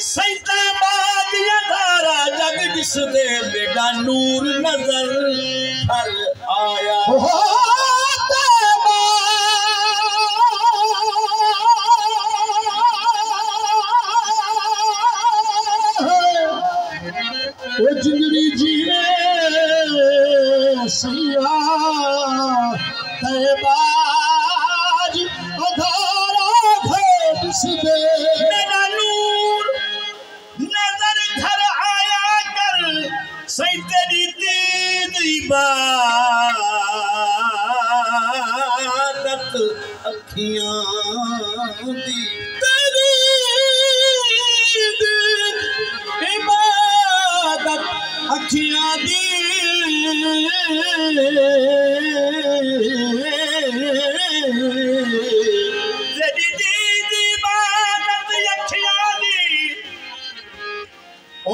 सैताबाद यदारा जग जिस दे बेगा नूर नजर हर आया जिंदगी जीने सैया तैबाज अधारा भेद दे मेरा नूर नजर घर आया कर सही तेरी दीद इबादत अखियां दी तेरी दीद इबादत अखियां दी तेरी दीद इबादत अखियां दी ओ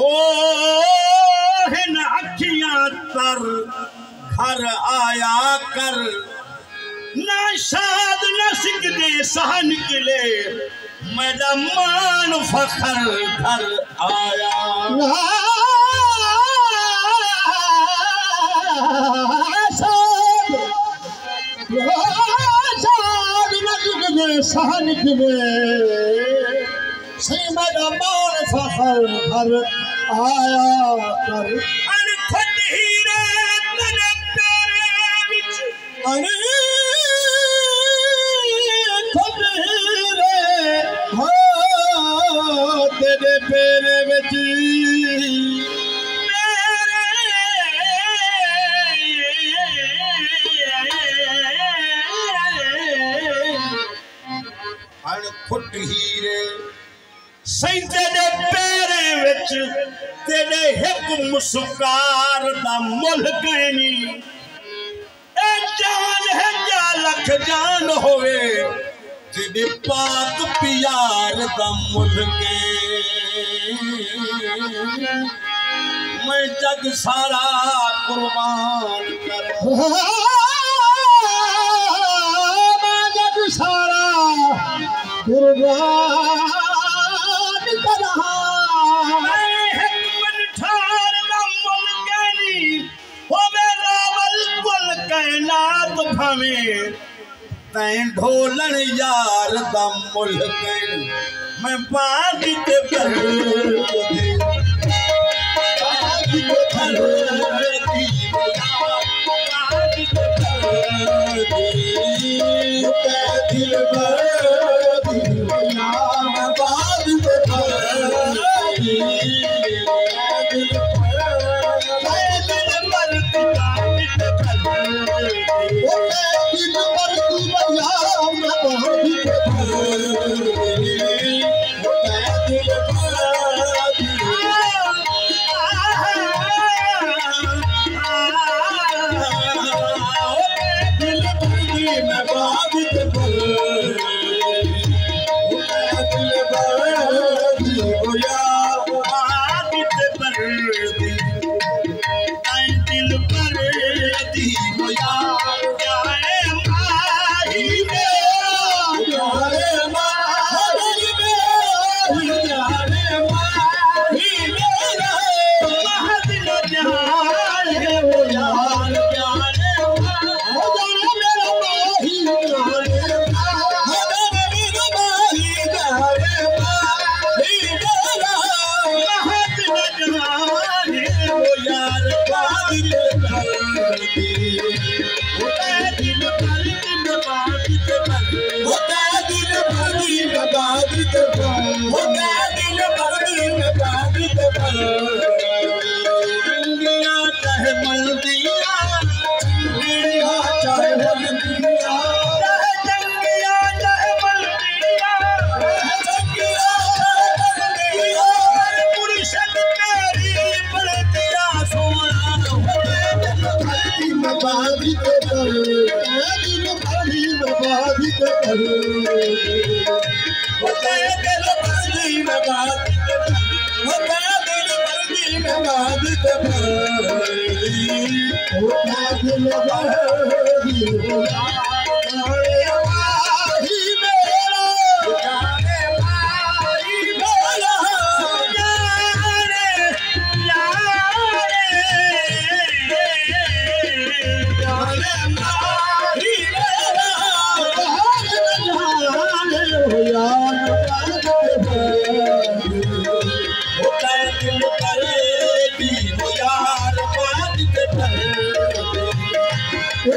हिन अखियां तर घर आया कर ना शाद न सिकदे सह निकले मेरा मान फखर घर आया सह निकले सही मेरा मान फखर घर आया कर खुद हीरे तेरे प्यारे विच खुद हीरे तेरे प्यारे विच खुद हीरे सही तेरे पैरे विच तेरे हिक मुस्कार दा मुल कहनी ए जान है जा लख जान होवे तेरे पाक प्यार दा मुल के मैं जग सारा कुर्बान कर मैं जग सारा कुर्बान करहा तैं ढोलन यार दा मुल मैं बाग ते पर दिल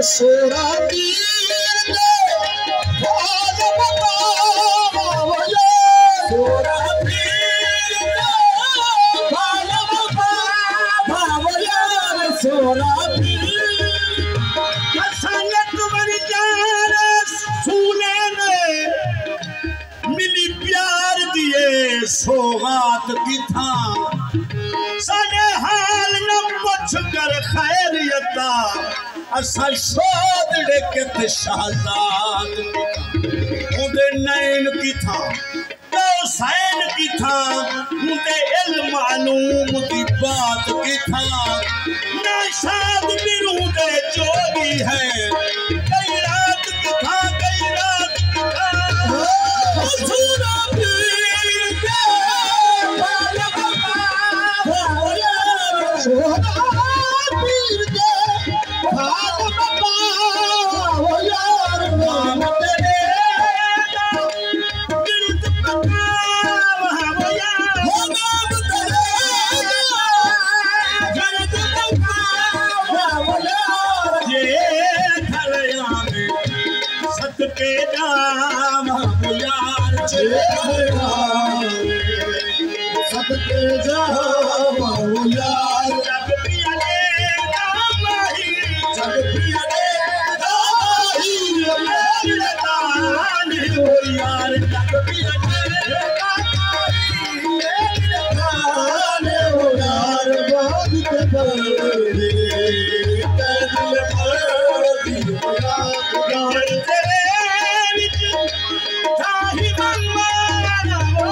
सोरा पीर दे भाल बताओ यार सोरा पीर दे भाल बताओ यार सोरा पीर संगत बन जान सुने ने मिली प्यार दिए सौगात की था साने हाल न पुछ कर खैरियता असा सोदड़े के शहजाद उदे नैन की था तो सैन की था उदे इल्म मालूम की बात की था नाशाद बिरू दे जोगी है कई रात की था कई रात की था सुना पीर के भाल बताओ यार सोना पीर के भाल बताओ यार नाम तेरे गिरत पकाओ यार नाम तेरे गिरत पकाओ यार ये थलया में सदके नाम यार जे सदके जाओ यार जग पिया ने नाम ही जग पिया ने नाम ही मेरे दान हो यार जग पिया ने नाम ही मेरे दान हो यार बात के बंदे दिल पर दिया यार तेरे विच ताही मनमाना हो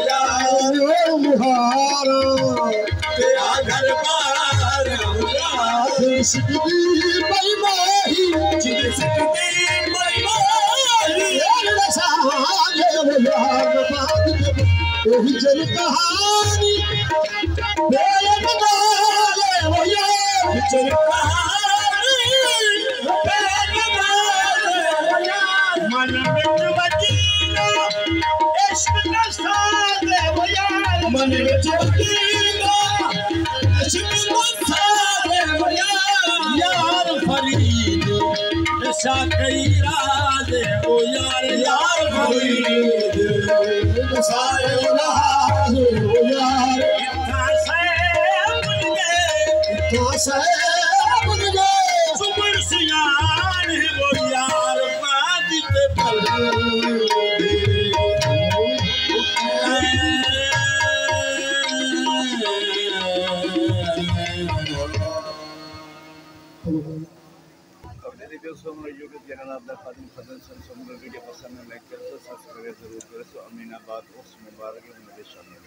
यार मुहारा सिकदी बेईमानी सिकदी बेईमानी यार सागे यार बात ओही जल कहानी बेलन वाले वो यार जल कहानी बेलन वाले वो यार मन में वकीलो इश्क का सागे वो यार मन में वकीलो इश्क का सागे वो यार फरीद शाकई राज ओ यार यार फरीद सारे राज ओ यार इतना से बुन गए सुमर सियान है वो यार बाजित पल YouTube चैनल आपका खादिम फजल सर वीडियो पसंद है लाइक करें सब्सक्राइब जरूर करें। अमीनाबाद उस मुबारक में शामिल